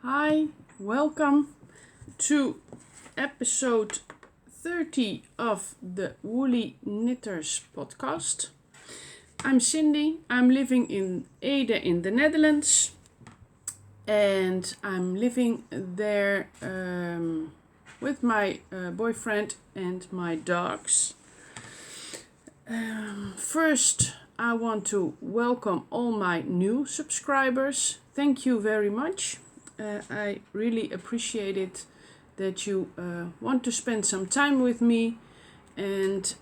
Hi, welcome to episode 30 of the Woolly Knitters podcast. I'm Cindy, I'm living in Ede in the Netherlands and I'm living there with my boyfriend and my dogs. First, I want to welcome all my new subscribers. Thank you very much. I really appreciate it that you want to spend some time with me and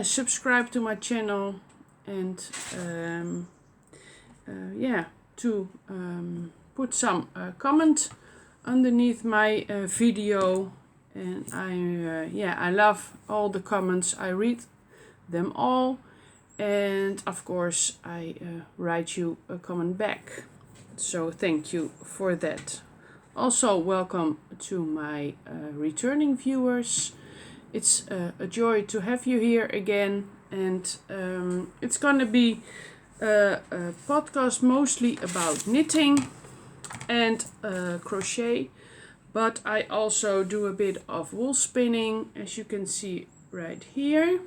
subscribe to my channel and to put some comment underneath my video. And I love all the comments. I read them all, and of course I write you a comment back. So thank you for that. Also welcome to my returning viewers. It's a joy to have you here again, and it's gonna be a podcast mostly about knitting and crochet, but I also do a bit of wool spinning, as you can see right here.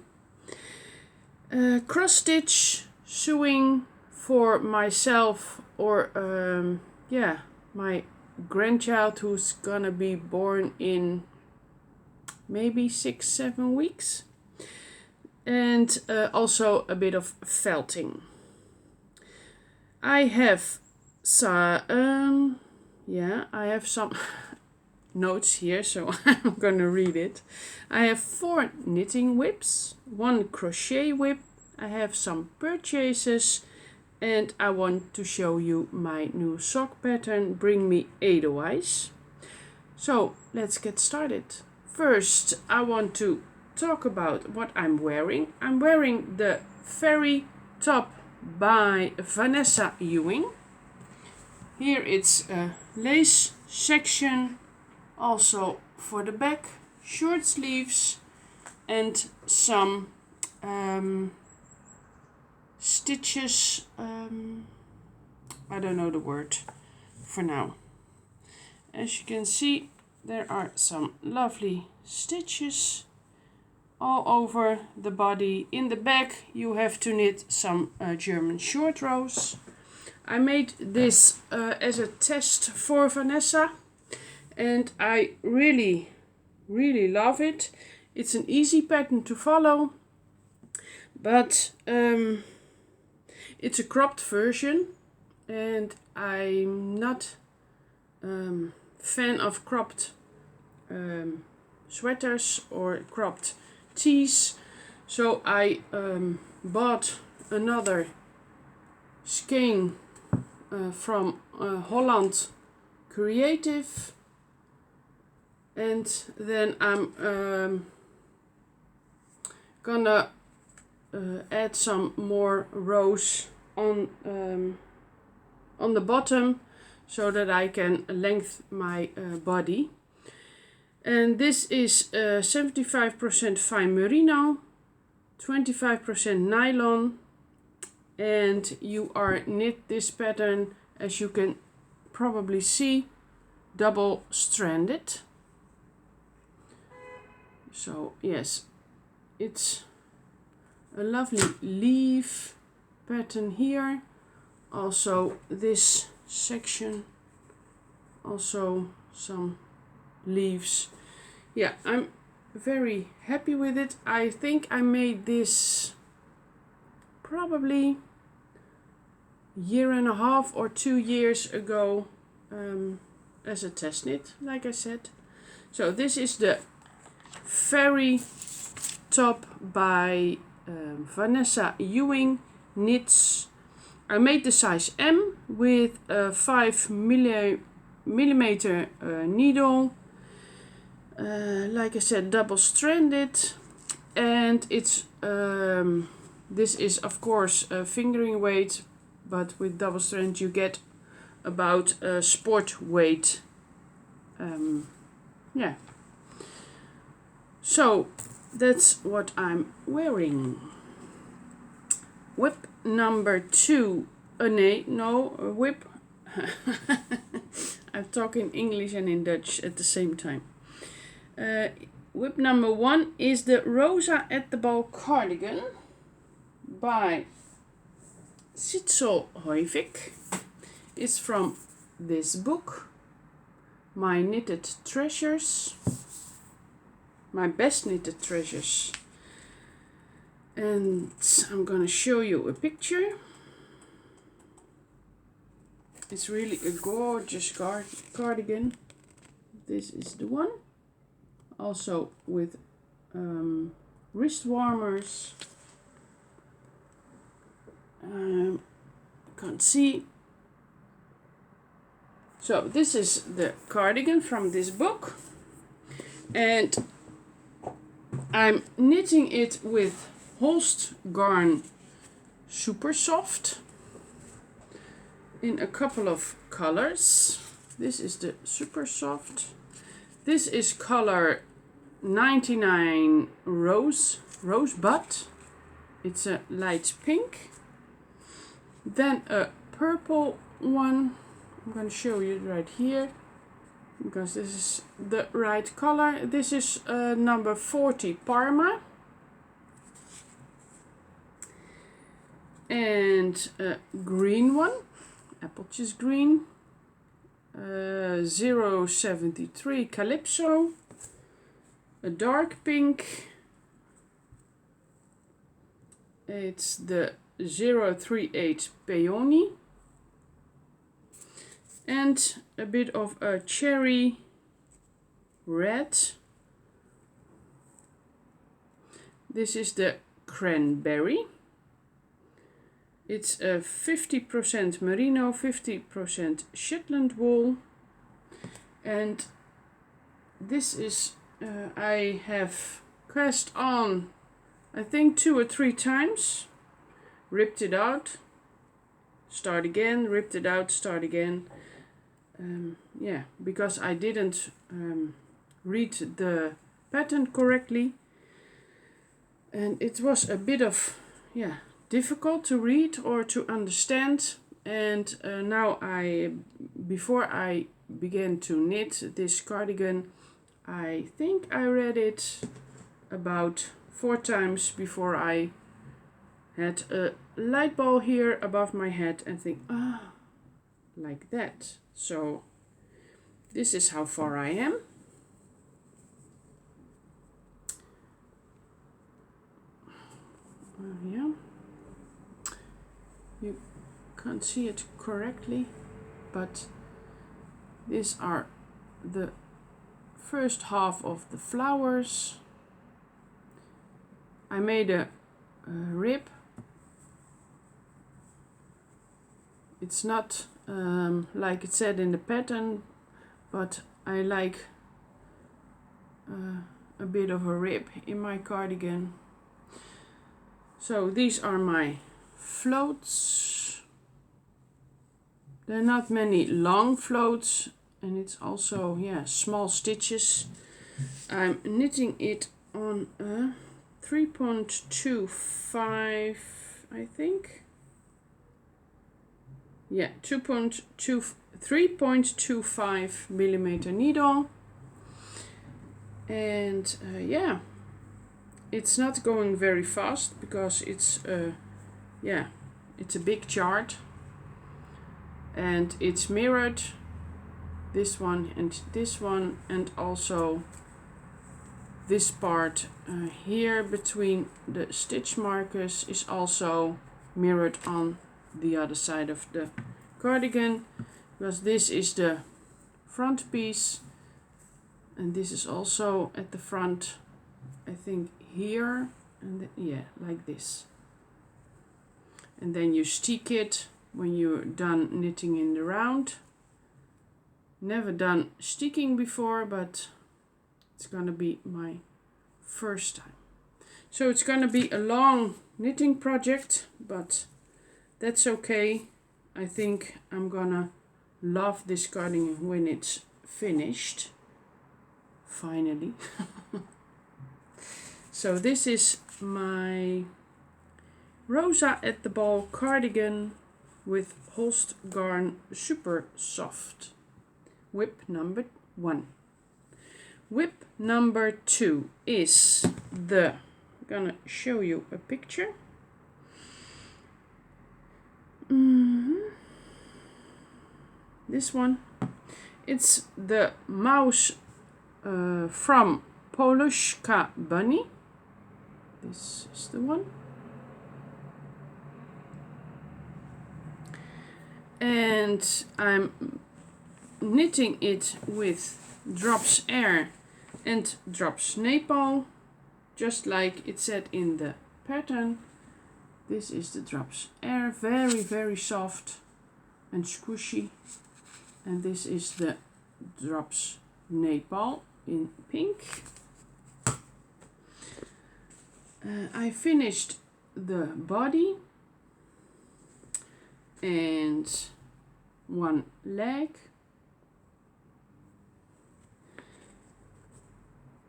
Cross stitch, sewing for myself or my grandchild who's gonna be born in maybe 6-7 weeks, and also a bit of felting. I have some notes here, so I'm gonna read it. I have 4 knitting whips, 1 crochet whip. I have some purchases, and I want to show you my new sock pattern, Bring Me Edelweiss. So let's get started. First, I want to talk about what I'm wearing. I'm wearing the fairy top by Vanessa Ewing. Here it's a lace section, also for the back, short sleeves, and some stitches. I don't know the word for now. As you can see, there are some lovely stitches all over the body. In the back you have to knit some German short rows. I made this as a test for Vanessa, and I really love it. It's an easy pattern to follow, but it's a cropped version, and I'm not fan of cropped sweaters or cropped tees, so I bought another skein from Holland Creative, and then I'm gonna add some more rows on the bottom so that I can lengthen my body. And this is 75% fine merino, 25% nylon, and you are knit this pattern, as you can probably see, double stranded. So yes, it's a lovely leaf pattern here. Also this section, also some leaves. Yeah, I'm very happy with it. I think I made this probably 1.5 or 2 years ago as a test knit, like I said. So this is the fairy top by Vanessa Ewing knits. I made the size M with a 5 millimeter needle. Like I said, double stranded, and it's this is of course a fingering weight, but with double strand you get about a sport weight. So that's what I'm wearing. Whip number 2, a whip I talk in English and in Dutch at the same time. WIP number 1 is the Rosa at the Ball cardigan by Sidsel Hoivik. It's from this book, My Knitted Treasures, my best knitted treasures. And I'm gonna show you a picture. It's really a gorgeous cardigan. This is the one. Also with wrist warmers. Can't see. So this is the cardigan from this book. And I'm knitting it with Holst Garn Super Soft in a couple of colors. This is the Super Soft. This is color 99 Rosebud. It's a light pink. Then a purple one. I'm going to show you right here because this is the right color. This is number 40 Parma. And a green one, apple cheese green, 073 Calypso, a dark pink, it's the 038 Peony, and a bit of a cherry red. This is the cranberry. It's a 50% merino, 50% Shetland wool. And this is, I have cast on, I think 2 or 3 times. Ripped it out, start again, ripped it out, start again. Yeah, because I didn't read the pattern correctly. And it was a bit of, yeah, difficult to read or to understand, and now before I began to knit this cardigan, I think I read it about 4 times before I had a light ball here above my head and think, like that. So this is how far I am. Yeah. You can't see it correctly, but these are the first half of the flowers. I made a rib. It's not like it said in the pattern, but I like a bit of a rib in my cardigan. So these are my floats. There are not many long floats, and it's also, yeah, small stitches. I'm knitting it on a 3.25, I think. Yeah, 3.25 millimeter needle. And yeah, it's not going very fast because it's yeah, it's a big chart, and it's mirrored, this one, and also this part here between the stitch markers is also mirrored on the other side of the cardigan, because this is the front piece and this is also at the front, I think here, and yeah, like this. And then you stick it when you're done knitting in the round. Never done sticking before, but it's gonna be my first time. So it's gonna be a long knitting project, but that's okay. I think I'm gonna love this cardigan when it's finished. Finally. So this is my Rosa at the Ball cardigan with Holst Garn Super Soft whip number 1. Whip number 2 is I'm gonna show you a picture. This one. It's the mouse from Polushkabunny. This is the one. And I'm knitting it with drops air and drops Nepal, just like it said in the pattern. This is the drops air, very, very soft and squishy. And this is the drops Nepal in pink. I finished the body and one leg,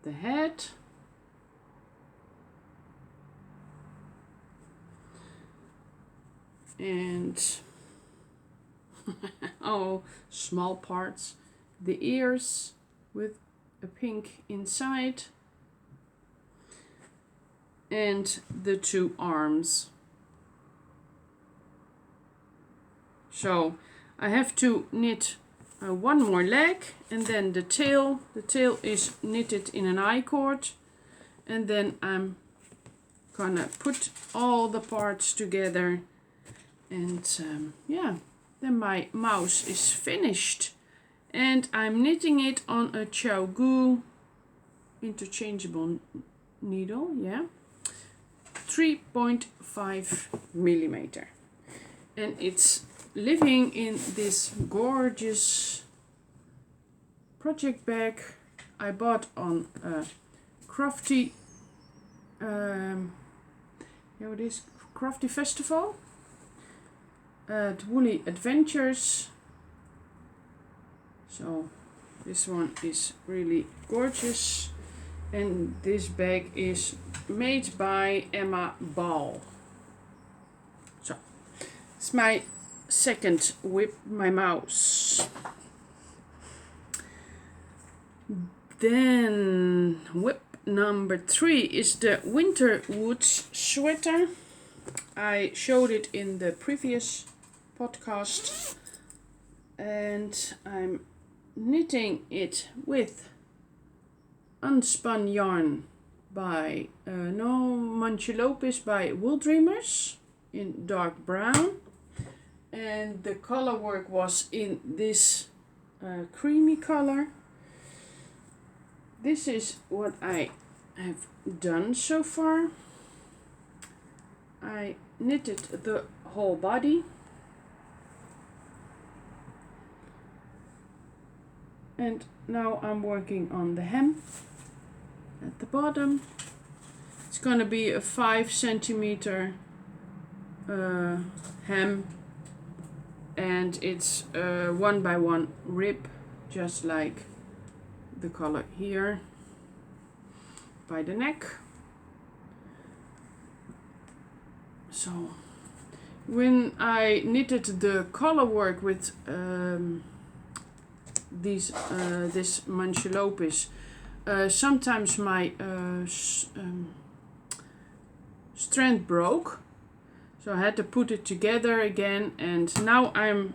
the head, and oh, small parts, the ears with a pink inside, and the 2 arms. So I have to knit one more leg, and then the tail. The tail is knitted in an I-cord, and then I'm gonna put all the parts together, and yeah, then my mouse is finished. And I'm knitting it on a CROCHET interchangeable needle, 3.5 millimeter, and it's living in this gorgeous project bag I bought on a crafty crafty festival at Woolly Adventures. So this one is really gorgeous, and this bag is made by Emma Ball. So it's my second whip, my mouse. Then whip number 3 is the Winter Woods sweater. I showed it in the previous podcast, and I'm knitting it with unspun yarn by Manchilopis by Wool Dreamers in dark brown, and the color work was in this creamy color. This is what I have done so far. I knitted the whole body, and now I'm working on the hem at the bottom. It's gonna be a 5 centimeter hem, and it's 1 by 1 rib, just like the color here by the neck. So when I knitted the color work with this Manchilopis, sometimes my strand broke, so I had to put it together again, and now I'm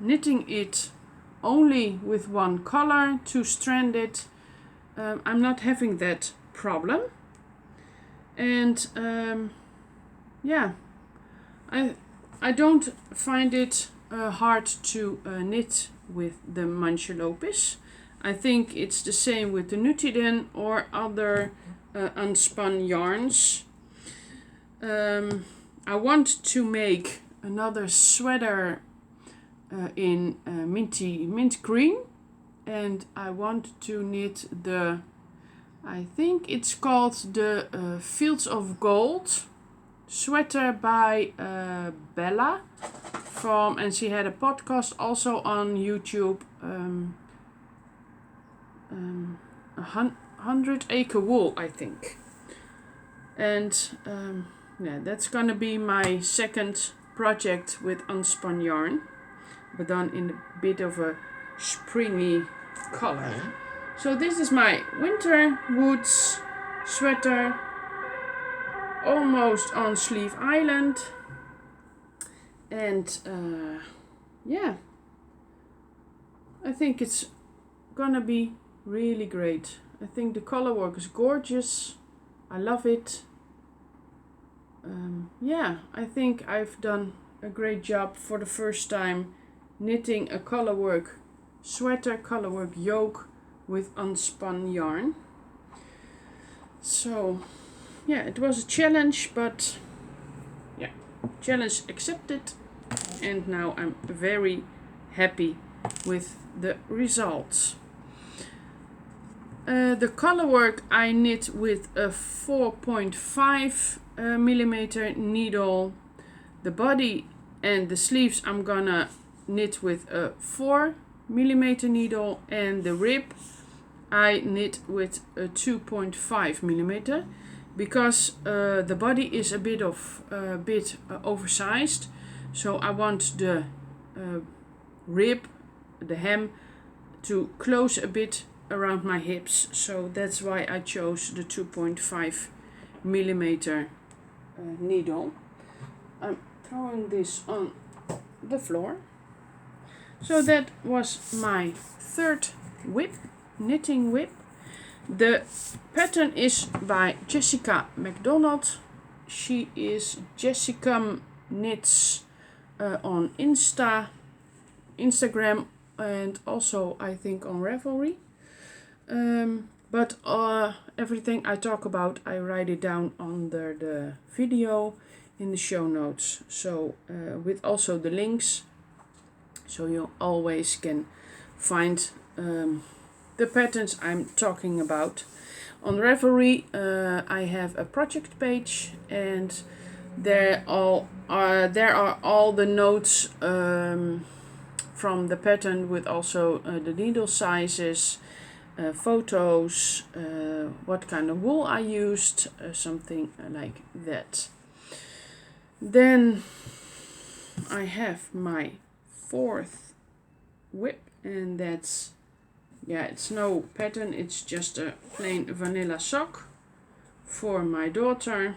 knitting it only with one color to strand it. I'm not having that problem, and yeah, I don't find it hard to knit with the Manchilopis. I think it's the same with the Nutiden or other unspun yarns. I want to make another sweater in mint green, and I want to knit I think it's called the Fields of Gold sweater by Bella and she had a podcast also on YouTube, 100 Acre Wool, I think. And yeah, that's gonna be my second project with unspun yarn, but done in a bit of a springy color. So this is my winter woods sweater, almost on Sleeve Island. And yeah, I think it's gonna be really great. I think the color work is gorgeous. I love it. Yeah, I think I've done a great job for the first time knitting a colorwork sweater, colorwork yoke with unspun yarn. So yeah, it was a challenge, but yeah, challenge accepted, and now I'm very happy with the results. The colorwork I knit with a 4.5 millimeter needle. The body and the sleeves I'm gonna knit with a 4 millimeter needle, and the rib I knit with a 2.5 millimeter because the body is a bit oversized, so I want the rib, the hem, to close a bit around my hips, so that's why I chose the 2.5 millimeter needle. I'm throwing this on the floor. So that was my third whip, knitting whip. The pattern is by Jessica McDonald. She is Jessica Knits on Instagram, and also I think on Ravelry. But everything I talk about, I write it down under the video in the show notes. So with also the links, so you always can find the patterns I'm talking about. On Ravelry, I have a project page, and there are all the notes from the pattern, with also the needle sizes, photos, what kind of wool I used, something like that. Then I have my fourth whip, and that's, yeah, it's no pattern, it's just a plain vanilla sock for my daughter.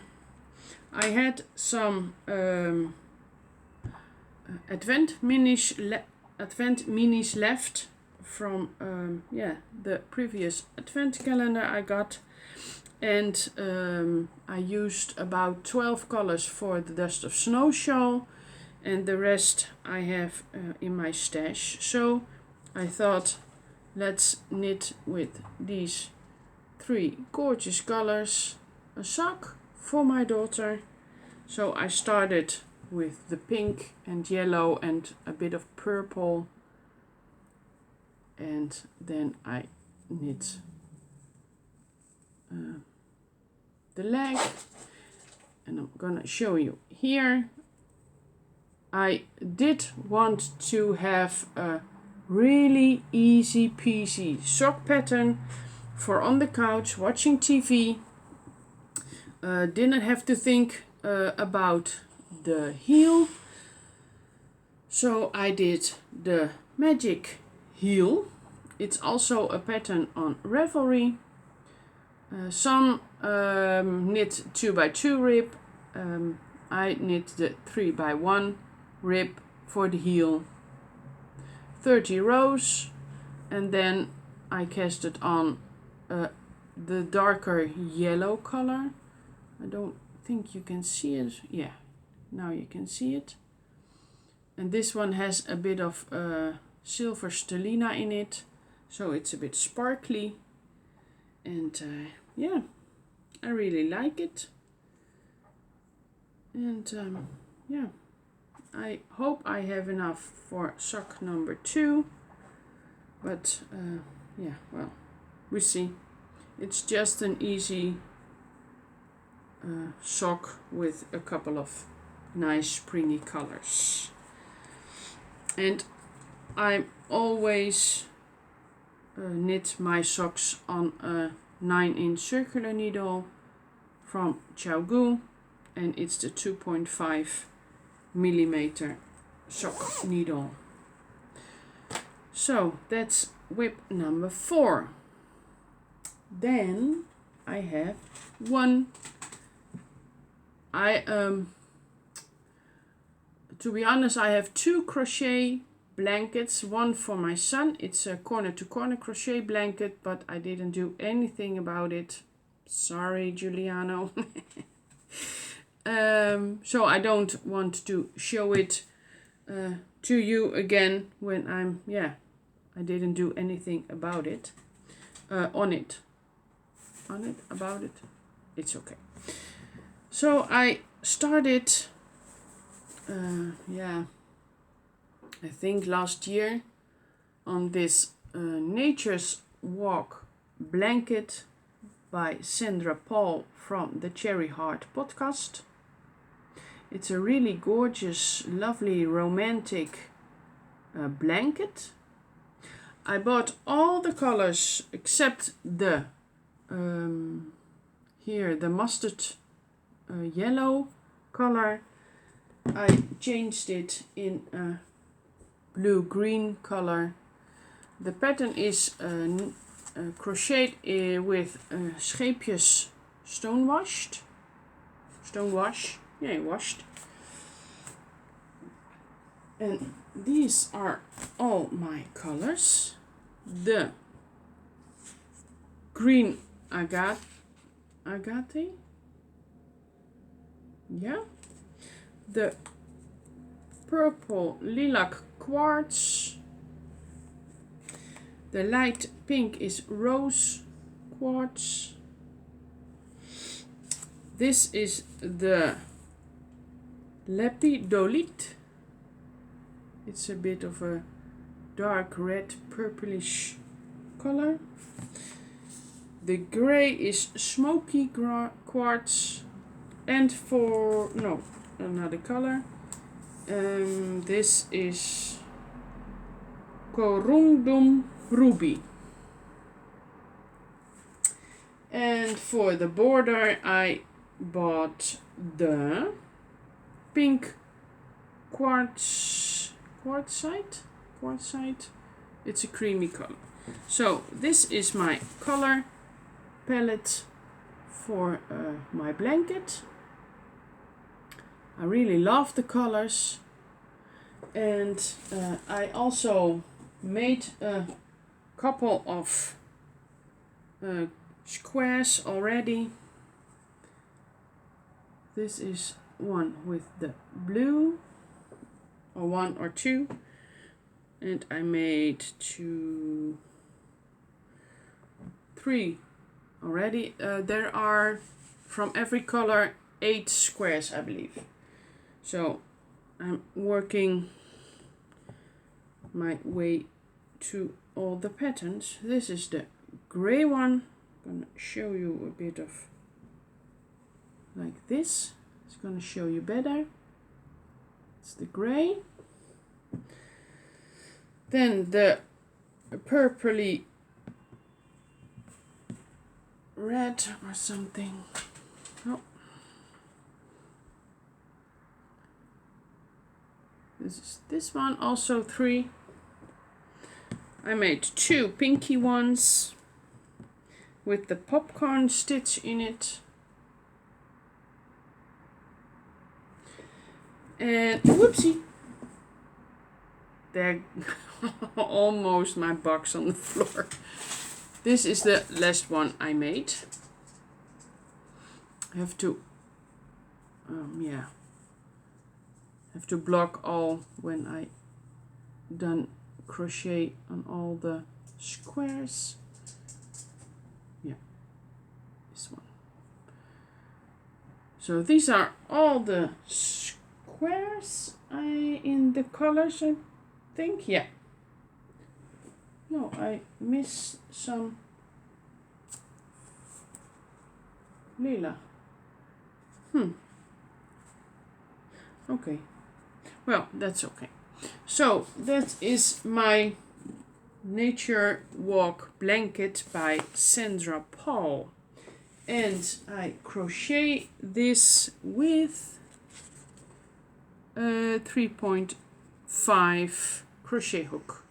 I had some advent minis left from the previous advent calendar I got, and I used about 12 colors for the Dust of Snow shawl, and the rest I have in my stash. So I thought, let's knit with these 3 gorgeous colors a sock for my daughter. So I started with the pink and yellow and a bit of purple, and then I knit the leg, and I'm gonna show you here. I did want to have a really easy peasy sock pattern for on the couch watching TV. Didn't have to think about the heel, so I did the magic heel. It's also a pattern on Ravelry. Some knit 2x2 rib. I knit the 3x1 rib for the heel. 30 rows, and then I casted on the darker yellow color. I don't think you can see it. Yeah, now you can see it. And this one has a bit of silver stellina in it, so it's a bit sparkly, and yeah, I really like it. And yeah, I hope I have enough for sock number 2, but yeah, well, we see. It's just an easy sock with a couple of nice springy colors. And I always knit my socks on a 9-inch circular needle from Xiaogu, and it's the 2.5 millimeter sock needle. So that's whip number 4. Then I have one. To be honest, I have 2 crochet blankets. One for my son. It's a corner to corner crochet blanket, but I didn't do anything about it. Sorry, Giuliano. So I don't want to show it to you again when I didn't do anything about it. About it. It's okay. So I started, I think last year on this Nature's Walk blanket by Sandra from the Cherry Heart podcast. It's a really gorgeous, lovely, romantic blanket. I bought all the colors except the the mustard yellow color. I changed it in a blue-green color. The pattern is crocheted with scheepjes washed. And these are all my colors. The green agate. Yeah. The purple lilac quartz. The light pink is rose quartz. This is the lepidolite. It's a bit of a dark red purplish color. The gray is smoky quartz. And another color. This is corundum ruby. And for the border I bought the pink quartzite. It's a creamy color. So this is my color palette for my blanket. I really love the colors, and I also made a couple of squares already. This is one with the blue, or 1 or 2, and I made 2, 3 already. There are from every color 8 squares, I believe. So I'm working my way to all the patterns. This is the gray one. I'm gonna show you a bit of like this. It's gonna show you better. It's the gray. Then the purpley red or something. Oh. This is this one, also 3. I made 2 pinky ones with the popcorn stitch in it. And whoopsie! There, almost my box on the floor. This is the last one I made. I have to, have to block all when I done crochet on all the squares. Yeah, this one. So these are all the squares in the colors, I think. Yeah. No, I missed some lila. Okay. Well, that's okay. So that is my Nature Walk blanket by Sandra Paul. And I crochet this with a 3.5 crochet hook.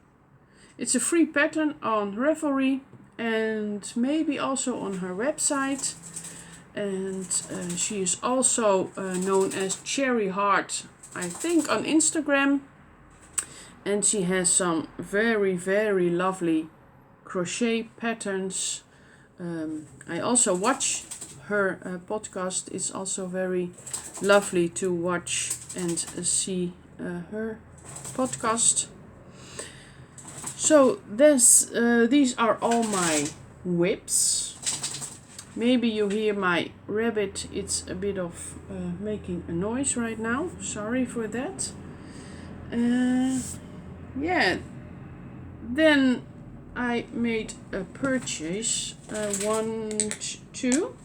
It's a free pattern on Ravelry and maybe also on her website. And she is also known as Cherry Heart, I think, on Instagram. And she has some very, very lovely crochet patterns. I also watch her podcast. It's also very lovely to watch and see her podcast. So these are all my whips. Maybe you hear my rabbit. It's a bit of making a noise right now. Sorry for that. Yeah. Then I made a purchase. Two.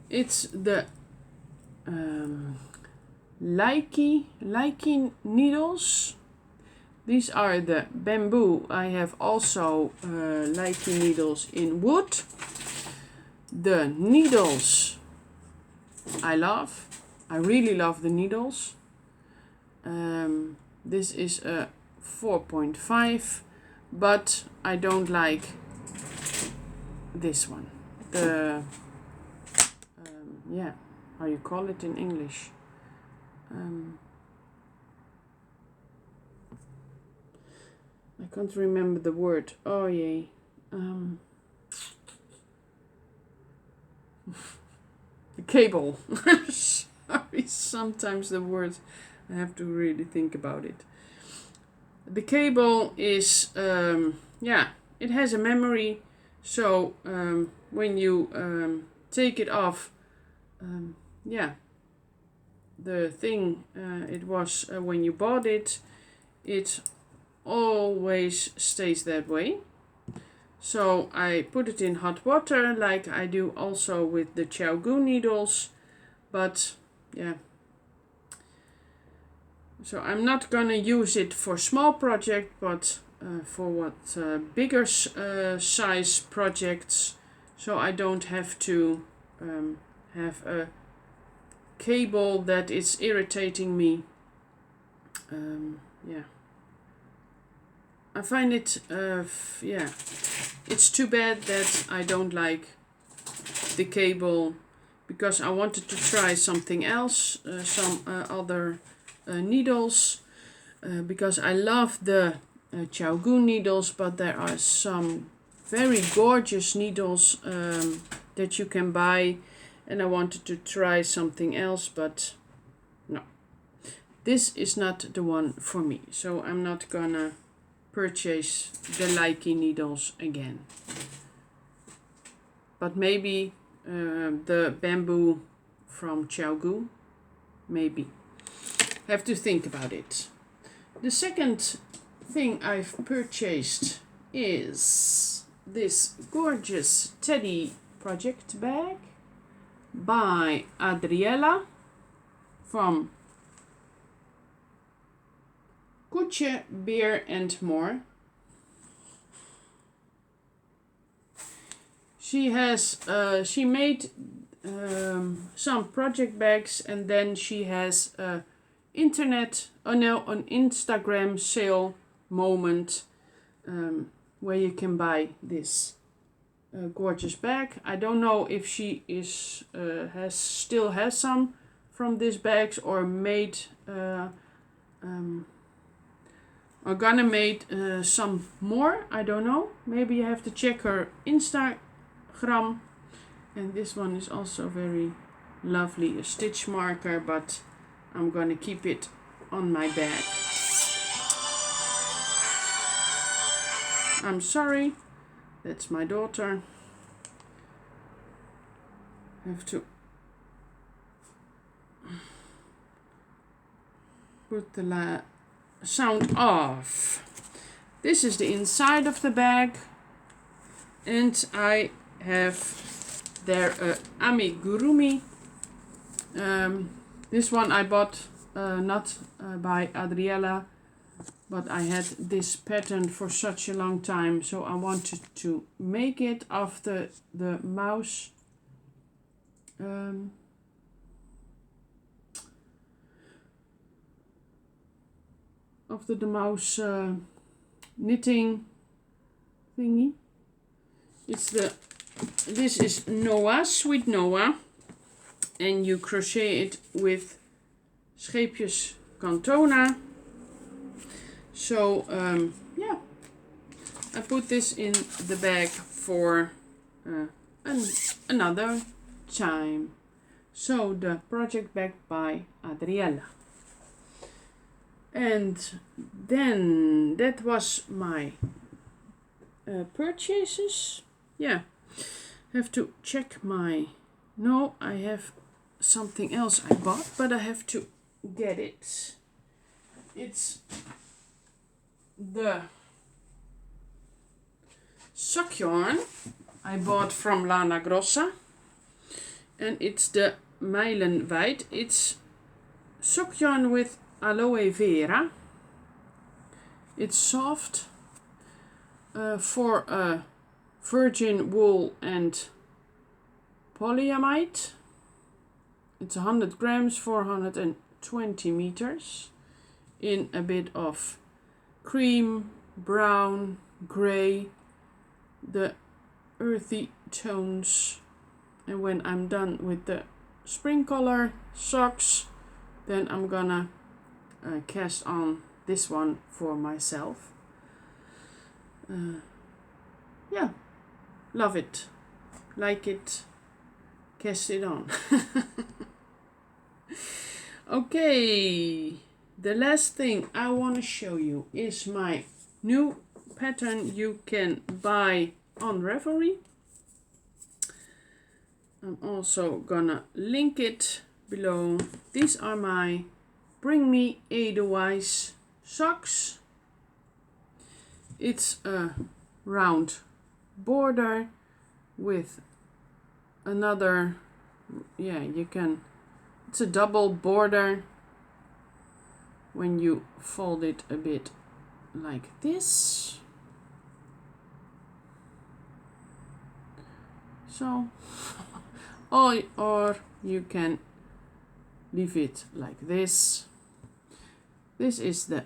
It's the Likey needles. These are the bamboo. I have also Likey needles in wood. The needles I love. I really love the needles. This is a 4.5, but I don't like this one. The how you call it in English? I can't remember the word. Oh yay. The cable. Sorry, sometimes the words I have to really think about it. The cable is it has a memory, so when you take it off, the thing it was when you bought it, it always stays that way. So I put it in hot water like I do also with the Xiaogu needles, but yeah. So I'm not gonna use it for small project, but for what bigger size projects, so I don't have to have a cable that is irritating me. I find it, it's too bad that I don't like the cable, because I wanted to try something else, some other needles, because I love the Xiaogu needles, but there are some very gorgeous needles that you can buy, and I wanted to try something else, but no. This is not the one for me, so I'm not gonna purchase the Likey needles again. But maybe the bamboo from Xiaogu, maybe. Have to think about it. The second thing I've purchased is this gorgeous teddy project bag by Adriella from Koetjebearsandmore. She made some project bags, and then she has an Instagram sale moment where you can buy this gorgeous bag. I don't know if she still has some from these bags, or made are gonna make some more. I don't know. Maybe you have to check her Instagram. And this one is also very lovely, a stitch marker, but I'm gonna keep it on my bag. I'm sorry, that's my daughter. I have to put the sound off. This is the inside of the bag, and I have there amigurumi. This one I bought not by Adriella, but I had this pattern for such a long time, so I wanted to make it after the mouse knitting thingy. This is Noah, Sweet Noah, and you crochet it with scheepjes Cantona. So yeah, I put this in the bag for another time. So the project bag by Adriella. And then that was my purchases. Yeah, have to check my... No, I have something else I bought, but I have to get it. It's the sock yarn I bought from Lana Grossa. And it's the Meilenwijd. It's sock yarn with aloe vera. It's soft for virgin wool and polyamide. It's 100 grams, 420 meters, in a bit of cream, brown, grey, the earthy tones. And when I'm done with the spring color socks, then I'm gonna cast on this one for myself. Yeah, love it, like it, cast it on. Okay, the last thing I want to show you is my new pattern you can buy on Ravelry. I'm also gonna link it below. These are my Bring Me Edelweiss socks. It's a round border with another, it's a double border when you fold it a bit like this. So, or you can leave it like this. This is the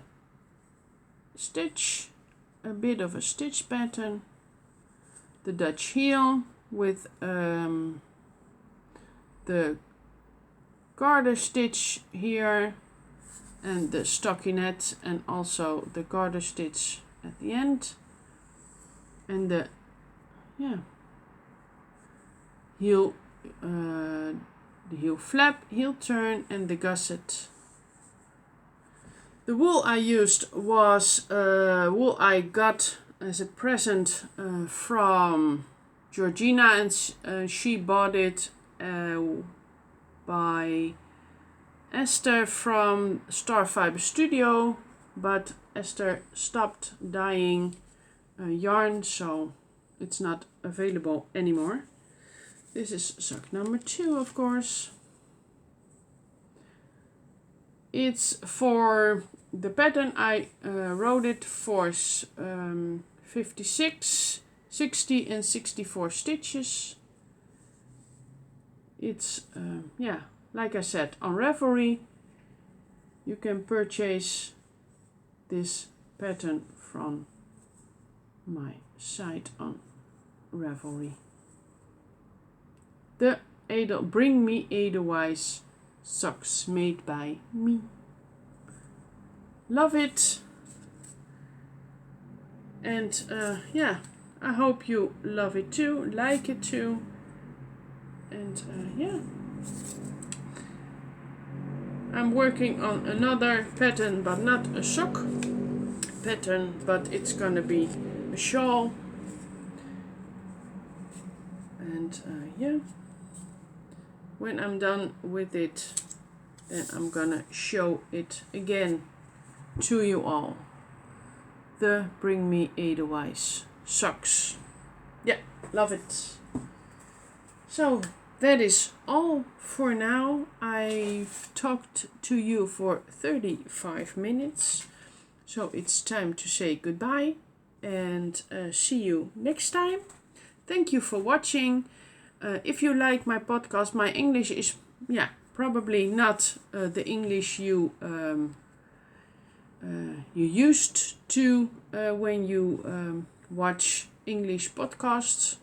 stitch, a bit of a stitch pattern. The Dutch heel with the garter stitch here and the stockinette, and also the garter stitch at the end, and the heel, the heel flap, heel turn, and the gusset. The wool I used was wool I got as a present from Georgina, and she bought it by Esther from Star Fiber Studio, but Esther stopped dyeing yarn, so it's not available anymore. This is sock number 2, of course. It's for the pattern I wrote it for 56, 60 and 64 stitches. It's like I said, on Ravelry. You can purchase this pattern from my site on Ravelry. The Bring Me Edelweiss socks made by me. Love it. And I hope you love it too, like it too. And I'm working on another pattern, but not a sock pattern, but it's gonna be a shawl. And when I'm done with it, then I'm gonna show it again to you all. The Bring Me Edelweiss socks. Yeah, love it. So that is all for now. I've talked to you for 35 minutes. So it's time to say goodbye and see you next time. Thank you for watching. If you like my podcast, my English is probably not the English you you used to when you watch English podcasts.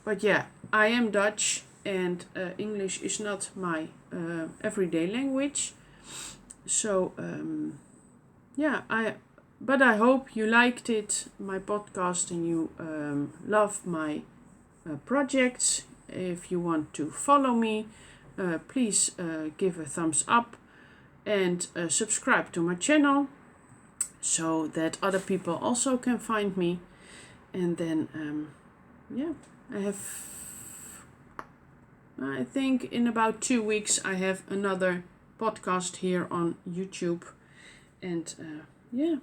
But yeah, I am Dutch and English is not my everyday language. So yeah, but I hope you liked it, my podcast, and you love my projects. If you want to follow me, please give a thumbs up and subscribe to my channel so that other people also can find me. And then yeah, I think in about 2 weeks I have another podcast here on YouTube. And yeah,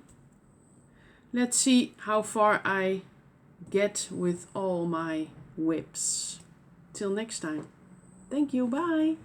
let's see how far I get with all my whips. Till next time. Thank you. Bye.